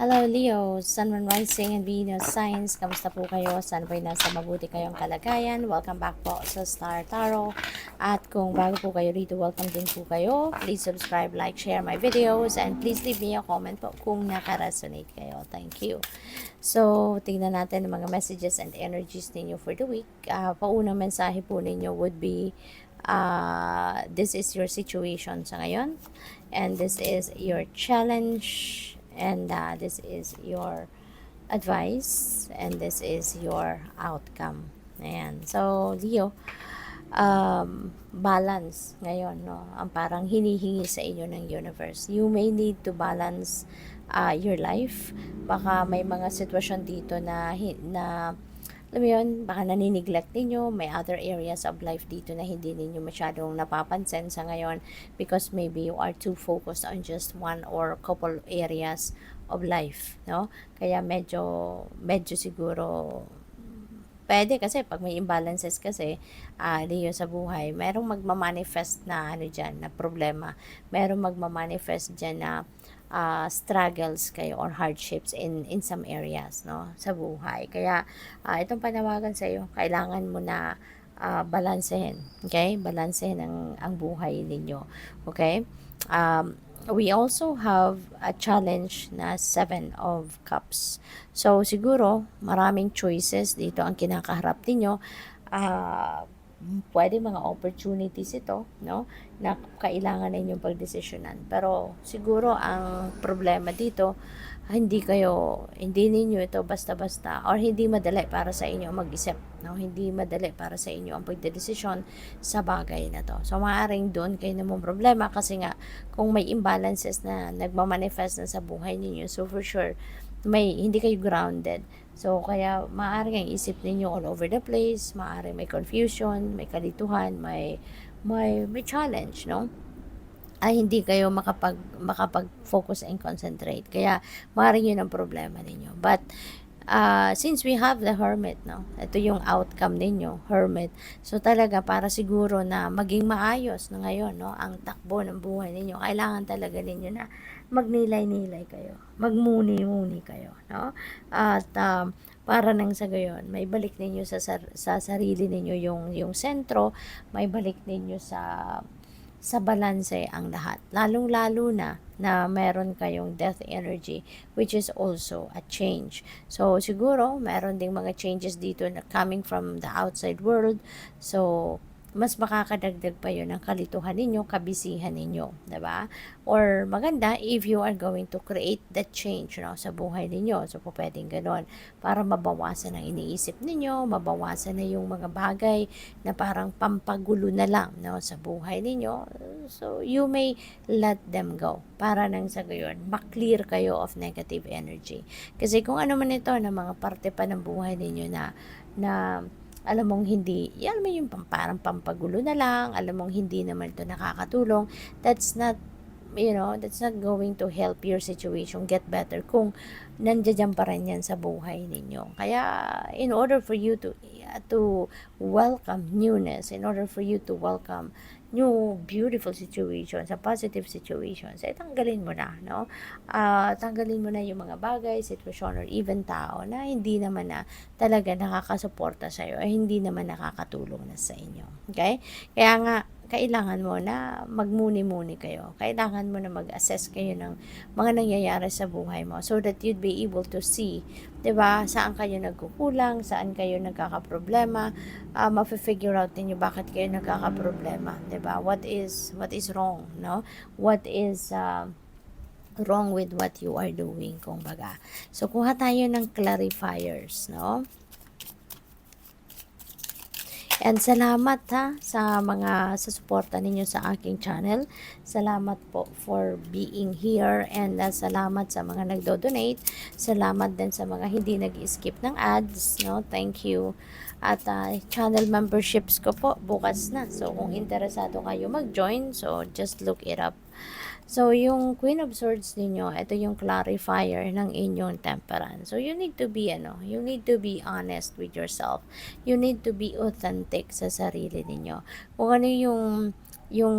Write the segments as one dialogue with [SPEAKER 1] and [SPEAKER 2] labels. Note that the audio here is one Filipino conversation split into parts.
[SPEAKER 1] Hello Leo, Sun, Moon, Rising, and Venus Signs. Kamusta po kayo? Sana po'y nasa mabuti kayong kalagayan. Welcome back po sa Star Tarot. At kung bago po kayo rito, welcome din po kayo. Please subscribe, like, share my videos, and please leave me a comment po kung naka-resonate kayo. Thank you. So, tingnan natin ang mga messages and energies ninyo for the week. Paunang mensahe po ninyo would be, this is your situation sa ngayon, and this is your challenge, and this is your advice, and this is your outcome. Ayan. So, Leo, balance ngayon, no? Ang parang hinihingi sa inyo ng universe. You may need to balance your life. Baka may mga sitwasyon dito na alam mo yun, baka nanineglect ninyo, may other areas of life dito na hindi ninyo masyadong napapansin sa ngayon because maybe you are too focused on just one or couple areas of life, no? Kaya medyo siguro pwede kasi pag may imbalances kasi Leo sa buhay, merong magmamanifest na ano dyan, na problema. Merong magmamanifest dyan na struggles kayo or hardships in some areas, no, sa buhay. Kaya itong panawagan sa iyo, kailangan mo na balansehin, okay? Balansehin ang buhay ninyo, okay? We also have a challenge na 7 of Cups. So, siguro, maraming choices dito ang kinakaharap ninyo. Pwede mga opportunities ito, no, na kailangan ninyong pagdesisyonan. Pero siguro ang problema dito, hindi ninyo ito basta-basta or hindi madali para sa inyo mag-isip, no? Hindi madali para sa inyo ang pagdedesisyon sa bagay na to. So maaaring doon kayo namang problema kasi nga kung may imbalances na nagmamanifest na sa buhay ninyo, so for sure hindi kayo grounded. So, kaya maaari ang isip ninyo all over the place, maaari may confusion, may kalituhan, may challenge, no? Ay hindi kayo makapag-focus and concentrate. Kaya, maaari yun ang problema ninyo. But, since we have the Hermit, no? Ito yung outcome ninyo, Hermit. So, talaga, para siguro na maging maayos na ngayon, no? Ang takbo ng buhay ninyo, kailangan talaga ninyo na magnilay-nilay kayo, magmuni-muni kayo, no? At para nang sa gayon, may balik ninyo sa sarili ninyo yung sentro, may balik ninyo sa balanse ang lahat. Lalong-lalo na meron kayong death energy, which is also a change. So, siguro, meron ding mga changes dito na coming from the outside world. So, mas makakadagdag pa yun ng kalituhan ninyo, kabisihan ninyo, diba? Or maganda if you are going to create that change, no, sa buhay ninyo. So, po pwedeng ganon para mabawasan ang iniisip ninyo, mabawasan na yung mga bagay na parang pampagulo na lang, no, sa buhay ninyo. So, you may let them go para nang sa gayon, maklear kayo of negative energy. Kasi kung ano man ito na mga parte pa ng buhay ninyo na alam mong alam mo yung parang pampagulo na lang, alam mong hindi naman ito nakakatulong, that's not going to help your situation get better kung nandiyan pa rin yan sa buhay ninyo. Kaya, in order for you to welcome newness, in order for you to welcome new beautiful situations, a positive situations, tanggalin mo na, no? Tanggalin mo na yung mga bagay, sitwasyon, or even tao na hindi naman na talaga nakakasuporta sa'yo, ay hindi naman nakakatulong na sa inyo. Okay? Kaya nga, kailangan mo na magmuni-muni kayo. Kailangan mo na mag-assess kayo ng mga nangyayari sa buhay mo so that you'd be able to see, 'di ba, saan kayo nagkukulang, saan kayo nagkakaproblema, ma-figure out niyo bakit kayo nagkakaproblema, 'di ba? What is wrong, no? What is wrong with what you are doing, kumbaga. So kuha tayo ng clarifiers, no? And salamat sa suporta ninyo sa aking channel. Salamat po for being here, and salamat sa mga nagdo-donate. Salamat din sa mga hindi nag-skip ng ads, no? Thank you. At channel memberships ko po bukas na. So kung interesado kayo mag-join, so just look it up. So, yung Queen of Swords ninyo, ito yung clarifier ng inyong temperance. So, you need to be honest with yourself. You need to be authentic sa sarili ninyo. Kung ano yung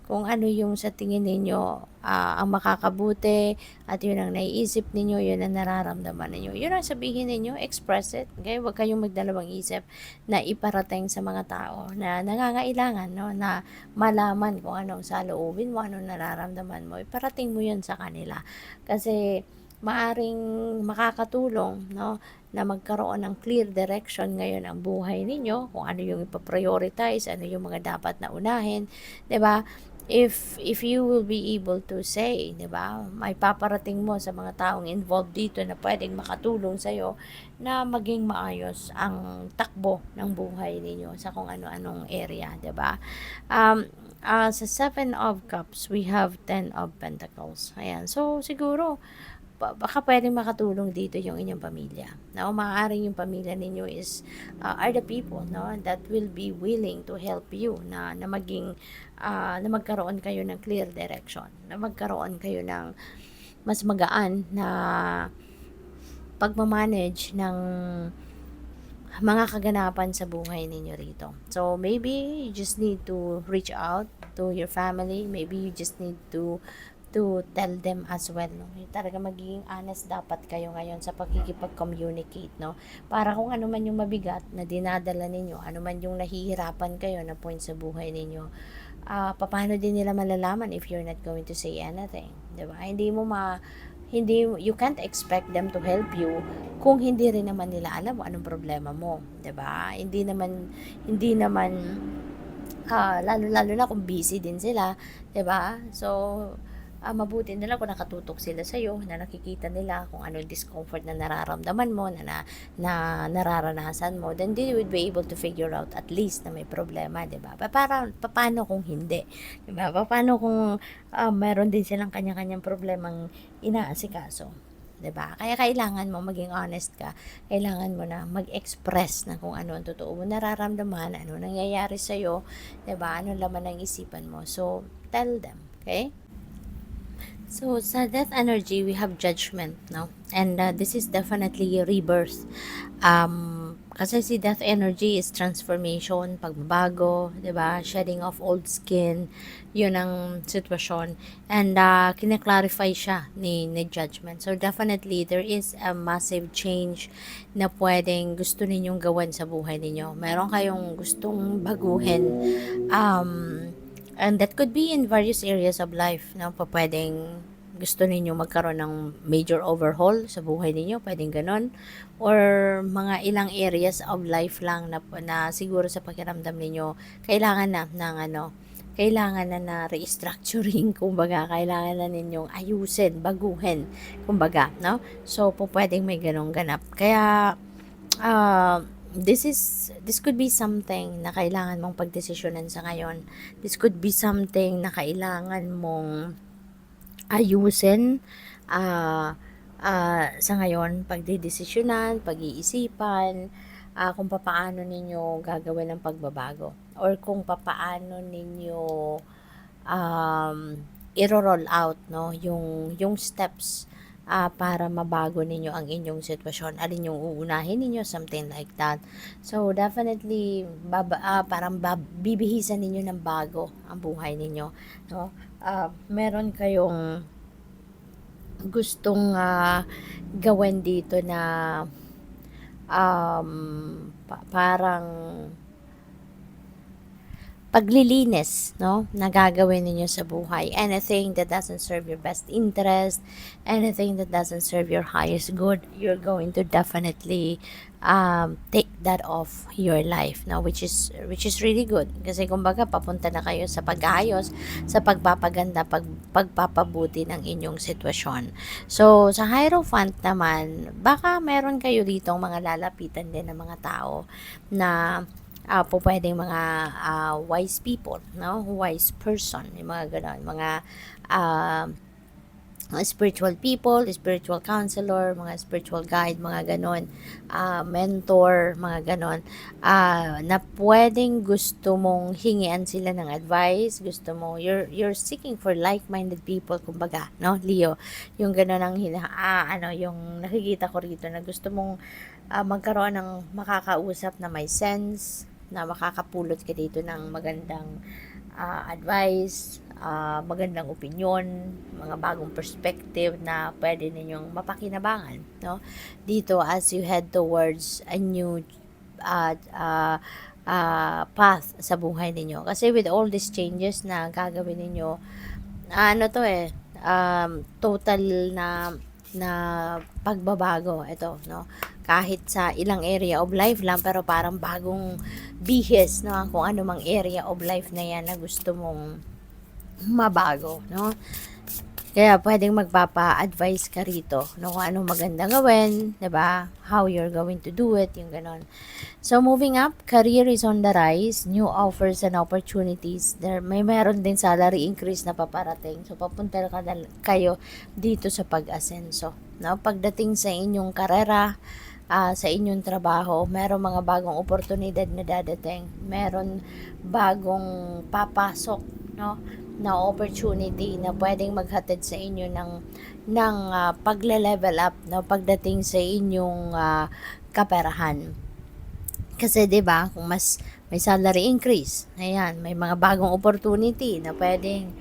[SPEAKER 1] kung ano yung sa tingin ninyo ang makakabuti at yun ang naiisip ninyo, yun ang nararamdaman ninyo. Yun ang sabihin ninyo, express it. Okay? Huwag kayong magdalawang isip na iparating sa mga tao na nangangailangan, no? Na malaman kung anong saloobin mo, anong nararamdaman mo. Iparating mo yun sa kanila. Kasi maaring makakatulong, no? Na magkaroon ng clear direction ngayon ang buhay ninyo, kung ano yung ipaprioritize, ano yung mga dapat na unahin, 'di ba? If you will be able to say, 'di ba? May paparating mo sa mga taong involved dito na pwedeng makatulong sa iyo na maging maayos ang takbo ng buhay ninyo sa kung ano-anong area, 'di ba? Sa Seven of Cups, we have Ten of Pentacles. Ayan. So, siguro, baka pwedeng makatulong dito yung inyong pamilya. No? Maaaring yung pamilya ninyo are the people, no, that will be willing to help you na magkaroon kayo ng clear direction, na magkaroon kayo ng mas magaan na pagmamanage ng mga kaganapan sa buhay ninyo rito. So, maybe you just need to reach out to your family. Maybe you just need to tell them as well, no? Talaga magiging honest dapat kayo ngayon sa pagkikipag-communicate, no? Para kung ano man yung mabigat na dinadala ninyo, ano man yung nahihirapan kayo na point sa buhay ninyo, paano din nila malalaman if you're not going to say anything, 'di ba? You can't expect them to help you kung hindi rin naman nila alam anong problema mo, 'di ba? Hindi naman lalo na kung busy din sila, 'di ba? So, mabuti na lang kung nakatutok sila sa iyo, na nakikita nila kung ano yung discomfort na nararamdaman mo, na nararanasan mo, then they would be able to figure out at least na may problema, 'di ba? Paano kung hindi, 'di ba? Paano kung meron din silang kanya-kanyang problemang inaasikaso, 'di ba? Kaya kailangan mo maging honest ka. Kailangan mo na mag-express na kung ano ang totoo mo nararamdaman, ano nangyayari sa iyo, 'di ba? Ano laman ng isipan mo. So, tell them, okay? So, sa death energy, we have judgment, no? And this is definitely a rebirth. Kasi si death energy is transformation, pagbabago, 'di ba? Shedding of old skin, 'yun ang sitwasyon. And kina-clarify siya ni judgment. So, definitely, there is a massive change na pwedeng gusto ninyong gawin sa buhay ninyo. Meron kayong gustong baguhin. And that could be in various areas of life, no? Pwedeng gusto ninyo magkaroon ng major overhaul sa buhay ninyo, pwedeng ganon. Or mga ilang areas of life lang na siguro sa pakiramdam ninyo, kailangan na restructuring, kumbaga, kailangan na ninyong ayusin, baguhin, kumbaga, no? So, pwedeng may ganong ganap. Kaya, this could be something na kailangan mong pagdesisyonan sa ngayon. This could be something na kailangan mong ayusin sa ngayon, pagdedesisyonan, pag-iisipan, kung papaano ninyo gagawin ang pagbabago or kung papaano ninyo i-roll out, no, yung steps para mabago ninyo ang inyong sitwasyon. Alin yung uunahin ninyo, something like that. So, definitely, bibihisan ninyo ng bago ang buhay ninyo. No? Meron kayong gustong gawin dito na parang paglilinis, no, na gagawin ninyo sa buhay. Anything that doesn't serve your best interest, anything that doesn't serve your highest good, you're going to definitely take that off your life, no, which is really good. Kasi kumbaga papunta na kayo sa pag-ayos, sa pagpapaganda, pagpapabuti ng inyong sitwasyon. So, sa Hierophant naman, baka meron kayo ditong mga lalapitan din ng mga tao na pwedeng mga wise people, no? Wise person, yung mga gano'n, mga spiritual people, spiritual counselor, mga spiritual guide, mga ganon, mentor, mga ganon, na pwedeng gusto mong hingian sila ng advice, gusto mo, you're seeking for like-minded people, kumbaga, no, Leo, yung ganon ang yung nakikita ko rito, na gusto mong magkaroon ng makakausap na may sense, na makakapulot ka dito ng magandang advice, magandang opinion, mga bagong perspective na pwede ninyong mapakinabangan, no? Dito as you head towards a new path sa buhay ninyo. Kasi with all these changes na gagawin ninyo, ano to total na pagbabago ito, no? Kahit sa ilang area of life lang, pero parang bagong bihis, no? Kung ano mang area of life na yan na gusto mong mabago, no? Kaya pwedeng magpapa-advise ka rito, no, kung anong maganda gawin, 'di ba? How you're going to do it, yung ganon. So moving up, career is on the rise, new offers and opportunities. Meron din salary increase na paparating. So papunta kayo dito sa pag-asenso, no? Pagdating sa inyong karera, sa inyong trabaho, meron mga bagong oportunidad na dadating. Meron bagong papasok, no, na opportunity na pwedeng maghatid sa inyo ng pagle-level up, no, pagdating sa inyong kaperahan. Kasi 'di ba, kung mas may salary increase, ayan, may mga bagong opportunity na pwedeng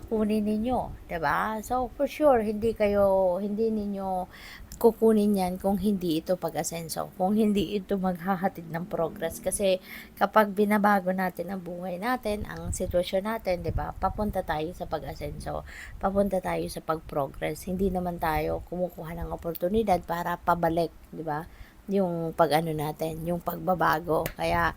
[SPEAKER 1] kunin ninyo, 'di ba? So for sure, hindi ninyo kukunin yan kung hindi ito pag-asenso, kung hindi ito maghahatid ng progress. Kasi kapag binabago natin ang buhay natin, ang sitwasyon natin, 'di ba? Papunta tayo sa pag-asenso, papunta tayo sa pag-progress. Hindi naman tayo kumukuha ng oportunidad para pabalik, 'di ba? Yung pag-ano natin, yung pagbabago. Kaya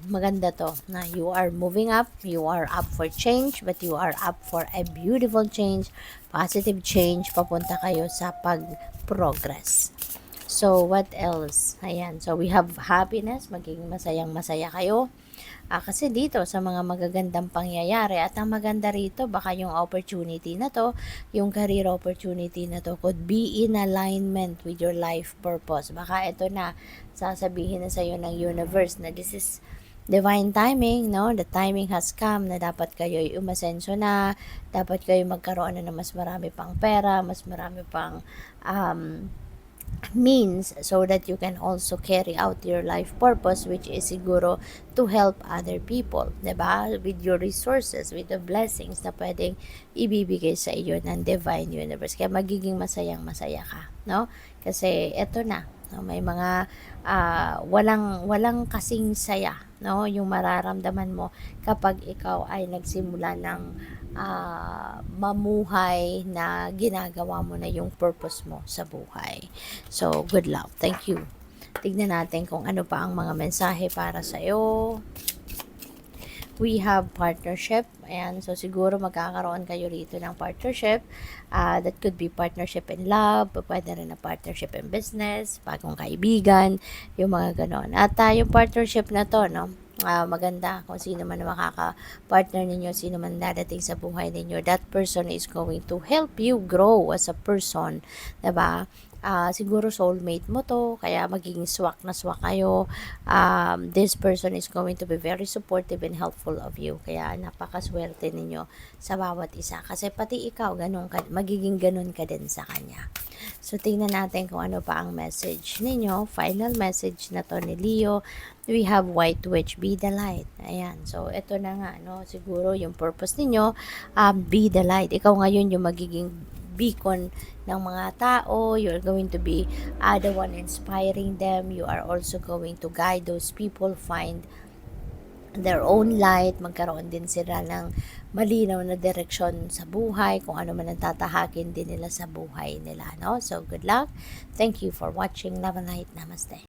[SPEAKER 1] maganda to na you are moving up, you are up for change, but you are up for a beautiful change, positive change, papunta kayo sa pag-progress. So, what else? Ayan. So, we have happiness. Magiging masayang-masaya kayo. Kasi dito, sa mga magagandang pangyayari, at ang maganda rito, baka yung opportunity na to, yung career opportunity na to, could be in alignment with your life purpose. Baka ito na, sasabihin na sa'yo ng universe na this is divine timing, no? The timing has come na dapat kayo umasenso na, dapat kayo magkaroon na ng mas marami pang pera, mas marami pang means, so that you can also carry out your life purpose, which is siguro to help other people, diba? With your resources, with the blessings na pwedeng ibibigay sa iyo ng divine universe. Kaya magiging masayang-masaya ka, no? Kasi eto na, no? May mga walang kasing saya, no? Yung mararamdaman mo kapag ikaw ay nagsimula ng mamuhay na ginagawa mo na yung purpose mo sa buhay. So, good luck. Thank you. Tignan natin kung ano pa ang mga mensahe para sa'yo. We have partnership. Ayan, so siguro magkakaroon kayo rito ng partnership. That could be partnership in love, pwede rin na partnership in business, bagong kaibigan, yung mga ganon. At yung partnership na to, no, maganda kung sino man makaka-partner ninyo, sino man dadating sa buhay ninyo, that person is going to help you grow as a person, diba? Siguro soulmate mo to, kaya magiging swak na swak kayo. This person is going to be very supportive and helpful of you, kaya napakaswerte ninyo sa bawat isa, kasi pati ikaw magiging ganun ka din sa kanya. So tingnan natin kung ano pa ang message ninyo, final message na to ni Leo. We have White Witch, be the light. Ayan, so ito na nga, no, siguro yung purpose ninyo, be the light. Ikaw ngayon yung magiging beacon ng mga tao. You're going to be the one inspiring them. You are also going to guide those people find their own light. Magkaroon din sila ng malinaw na direksyon sa buhay, kung ano man ang tatahakin din nila sa buhay nila, no? So good luck. Thank you for watching. Love and light. Namaste.